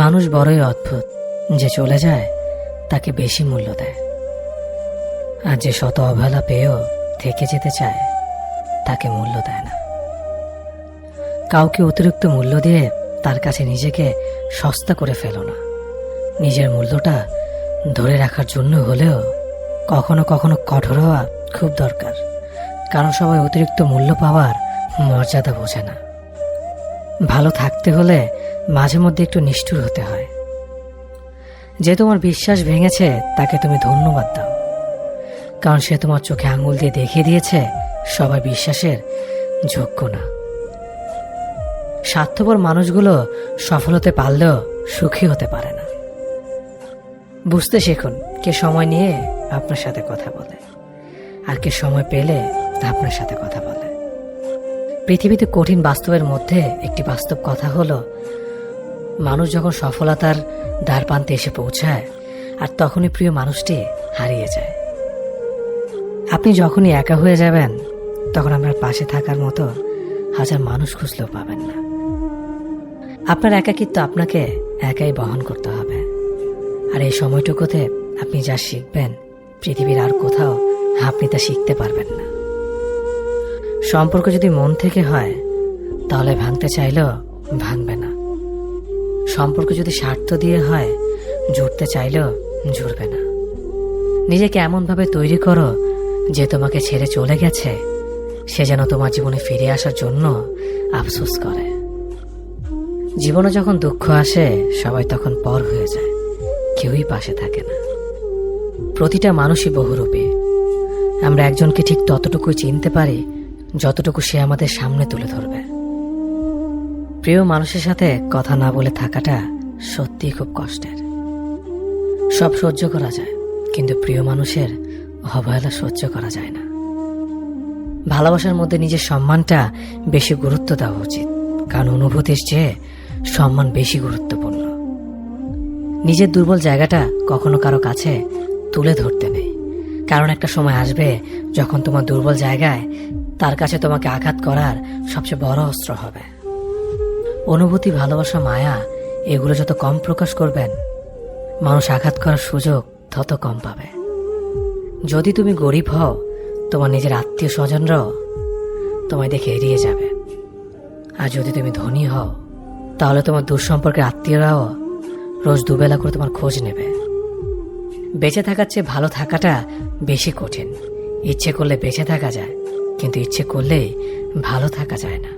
মানুষ বড়ই অদ্ভুত, যে চলে যায় তাকে বেশি মূল্য দেয়, আর যে শত অবহেলা পেয়েও থেকে যেতে চায় তাকে মূল্য দেয় না। কাউকে অতিরিক্ত মূল্য দিয়ে তার কাছে নিজেকে সস্তা করে ফেলো না। নিজের মূল্যটা ধরে রাখার জন্য হলেও কখনো কখনো কঠোর হওয়া খুব দরকার, কারণ সবাই অতিরিক্ত মূল্য পাওয়ার মর্যাদা বোঝে না। ভালো থাকতে হলে মাঝে মধ্যে একটু নিষ্ঠুর হতে হয়। যে তোমার বিশ্বাস ভেঙেছে তাকে তুমি ধন্যবাদ দাও, কারণ সে তোমার চোখে আঙুল দিয়ে দেখিয়ে দিয়েছে সবাই বিশ্বাসের যোগ্য না। স্বার্থপর মানুষগুলো সফল হতে পারলেও সুখী হতে পারে না। বুঝতে শিখুন কে সময় নিয়ে আপনার সাথে কথা বলে, আর কে সময় পেলে আপনার সাথে কথা বলে। পৃথিবীতে কঠিন বাস্তবের মধ্যে একটি বাস্তব কথা হলো, মানুষ যখন সফলতার দ্বারপ্রান্তে এসে পৌঁছায় আর তখনই প্রিয় মানুষটি হারিয়ে যায়। আপনি যখনই একা হয়ে যাবেন তখন আপনার পাশে থাকার মতো হাজার মানুষ খুঁজলেও পাবেন না। আপনার একাকিত্ব আপনাকে একাই বহন করতে হবে, আর এই সময়টুকুতে আপনি যা শিখবেন পৃথিবীর আর কোথাও আপনি তা শিখতে পারবেন না। সম্পর্ক যদি মন থেকে হয় তাহলে ভাঙতে চাইলেও ভাঙবে না। সম্পর্ক যদি স্বার্থ দিয়ে হয় জুড়তে চাইলেও জুড়বে না। নিজেকে এমনভাবে তৈরি করো যে তোমাকে ছেড়ে চলে গেছে সে যেন তোমার জীবনে ফিরে আসার জন্য আফসোস করে। জীবনে যখন দুঃখ আসে সবাই তখন পর হয়ে যায়, কেউই পাশে থাকে না। প্রতিটা মানুষই বহুরূপী। আমরা একজনকে ঠিক ততটুকুই চিনতে পারি যতটুকু সে আমাদের সামনে তুলে ধরবে। প্রিয় মানুষের সাথে কথা না বলে থাকাটা সত্যিই খুব কষ্টের। সব সহ্য করা যায়, কিন্তু প্রিয় মানুষের অবহেলা সহ্য করা যায় না। ভালোবাসার মধ্যে নিজের সম্মানটা বেশি গুরুত্ব দেওয়া উচিত, কারণ অনুভূতির চেয়ে সম্মান বেশি গুরুত্বপূর্ণ। নিজের দুর্বল জায়গাটা কখনো কারো কাছে তুলে ধরতে নেই, কারণ একটা সময় আসবে যখন তোমার দুর্বল জায়গায় তার কাছে তোমাকে আঘাত করার সবচেয়ে বড় অস্ত্র হবে। অনুভূতি, ভালোবাসা, মায়া এগুলো যত কম প্রকাশ করবেন মানুষ আঘাত করার সুযোগ তত কম পাবে। যদি তুমি গরিব হও তোমার নিজের আত্মীয় স্বজনরাও তোমায় দেখে এড়িয়ে যাবে, আর যদি তুমি ধনী হও তাহলে তোমার দূর সম্পর্কের আত্মীয়রাও রোজ দুবেলা করে তোমার খোঁজ নেবে। বেঁচে থাকার চেয়ে ভালো থাকাটা বেশি কঠিন। ইচ্ছে করলে বেঁচে থাকা যায়, কিন্তু ইচ্ছে করলেই ভালো থাকা যায় না।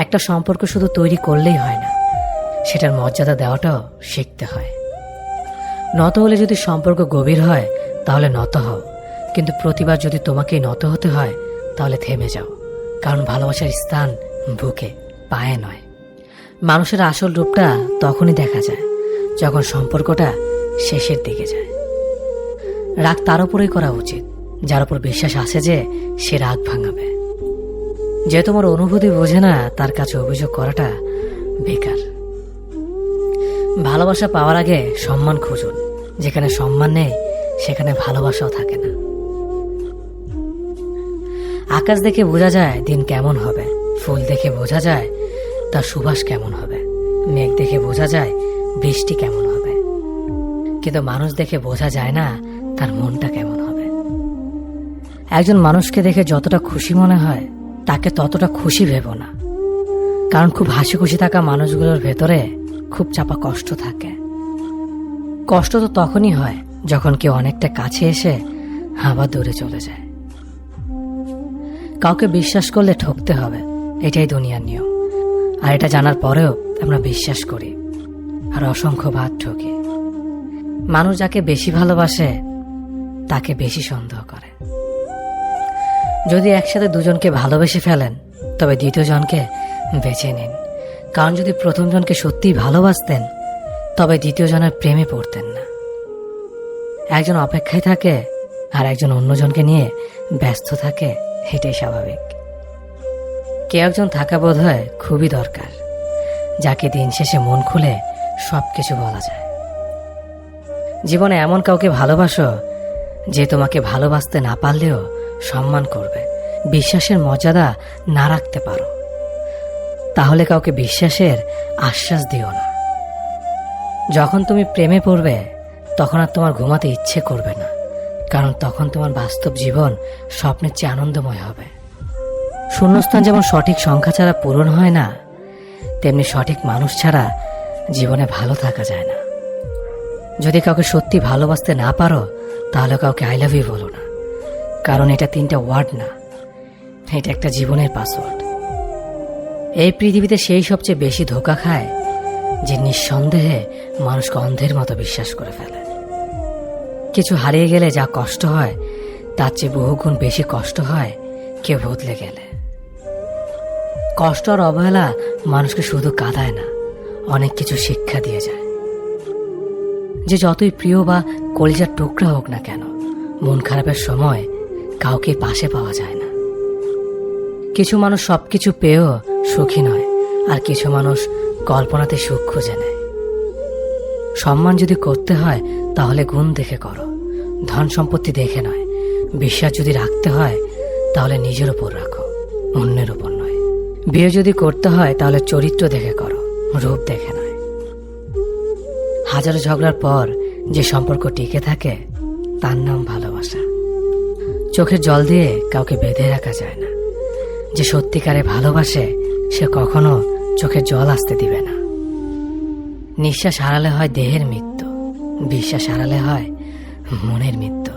একটা সম্পর্ক শুধু তৈরি করলেই হয় না, সেটার মর্যাদা দেওয়াটাও শিখতে হয়। নত হলে যদি সম্পর্ক গভীর হয় তাহলে নত হও, কিন্তু প্রতিবার যদি তোমাকেই নত হতে হয় তাহলে থেমে যাও, কারণ ভালোবাসার স্থান বুকে, পায়ে নয়। মানুষের আসল রূপটা তখনই দেখা যায় যখন সম্পর্কটা শেষের দিকে যায়। রাগ তার উপরেই করা উচিত যার উপর বিশ্বাস আছে যে সে রাগ ভাঙাবে। যে তোমার অনুভূতি বোঝে না তার কাছে অভিযোগ করাটা বেকার। ভালোবাসা পাওয়ার আগে সম্মান খুঁজুন, যেখানে সম্মান নেই সেখানে ভালোবাসাও থাকে না। আকাশ দেখে বোঝা যায় দিন কেমন হবে, ফুল দেখে বোঝা যায় তার সুবাস কেমন হবে, মেঘ দেখে বোঝা যায় বৃষ্টি কেমন হবে, কিন্তু মানুষ দেখে বোঝা যায় না তার মনটা কেমন হবে। একজন মানুষকে দেখে যতটা খুশি মনে হয় তাকে ততটা খুশি ভেবো না, কারণ খুব হাসি খুশি থাকা মানুষগুলোর ভেতরে খুব চাপা কষ্ট থাকে। কষ্ট তো তখনই হয় যখন কেউ অনেকটা কাছে এসে আবার দূরে চলে যায়। কাউকে বিশ্বাস করলে ঠকতে হবে, এটাই দুনিয়ার নিয়ম। আর এটা জানার পরেও আমরা বিশ্বাস করি আর অসংখ্য বার ঠকি। মানুষ যাকে বেশি ভালোবাসে তাকে বেশি সন্দেহ করে। যদি একসাথে দুজনকে ভালোবেসে ফেলেন তবে দ্বিতীয় জনকে বেছে নিন, কারণ যদি প্রথম জনকে সত্যিই ভালোবাসতেন তবে দ্বিতীয় জনের প্রেমে পড়তেন না। একজন অপেক্ষায় থাকে আর একজন অন্যজনকে নিয়ে ব্যস্ত থাকে, এটাই স্বাভাবিক। কে একজন থাকা বোধ হয় খুবই দরকার, যাকে দিন শেষে মন খুলে সবকিছু বলা যায়। জীবনে এমন কাউকে ভালোবাসো যে তোমাকে ভালোবাসতে না পারলেও সম্মান করবে। বিশ্বাসের মর্যাদা না রাখতে পারো তাহলে কাউকে বিশ্বাসের আশ্বাস দিও না, যখন তুমি প্রেমে পড়বে তখন আর তোমার ঘুমাতে ইচ্ছে করবে না, কারণ তখন তোমার বাস্তব জীবন স্বপ্নের চেয়ে আনন্দময় হবে। শূন্যস্থান যেমন সঠিক সংখ্যা ছাড়া পূরণ হয় না, তেমনি সঠিক মানুষ ছাড়া জীবনে ভালো থাকা যায় না। যদি কাউকে সত্যি ভালোবাসতে না পারো, তাহলে কাউকে আই লাভ ইউ বলো না, কারণ এটা 3টা ওয়ার্ড না, এটা একটা জীবনের পাসওয়ার্ড। এই পৃথিবীতে সেই সবচেয়ে বেশি ধোঁকা খায় যে নিঃসন্দেহে মানুষকে অন্ধের মতো বিশ্বাস করে ফেলে। কিছু হারিয়ে গেলে যা কষ্ট হয় তার চেয়ে বহুগুণ বেশি কষ্ট হয় কেউ বদলে গেলে। কষ্ট আর অবহেলা মানুষকে শুধু কাঁদায় না, অনেক কিছু শিক্ষা দিয়ে যায়। যে যতই প্রিয় বা কলিজার টুকরা হোক না কেন, মন খারাপের সময় কাউকে পাশে পাওয়া যায় না। কিছু মানুষ সবকিছু পেয়েও সুখী নয়, আর কিছু মানুষ কল্পনাতে সুখ খুঁজে নেয়। সম্মান যদি করতে হয় তাহলে গুণ দেখে করো, ধন সম্পত্তি দেখে নয়। বিশ্বাস যদি রাখতে হয় তাহলে নিজের উপর রাখো, অন্যের উপর নয়। বিয়ে যদি করতে হয় তাহলে চরিত্র দেখে করো, রূপ দেখে নয়। হাজারো ঝগড়ার পর যে সম্পর্ক টিকে থাকে তার নাম ভালোবাসা। চোখের জল দিয়ে কাউকে বেঁধে রাখা যায় না। যে সত্যিকারে ভালোবাসে সে কখনো চোখের জল আসতে দিবে না। নিঃশ্বাস হারালে হয় দেহের মৃত্যু, বিশ্বাস হারালে হয় মনের মৃত্যু।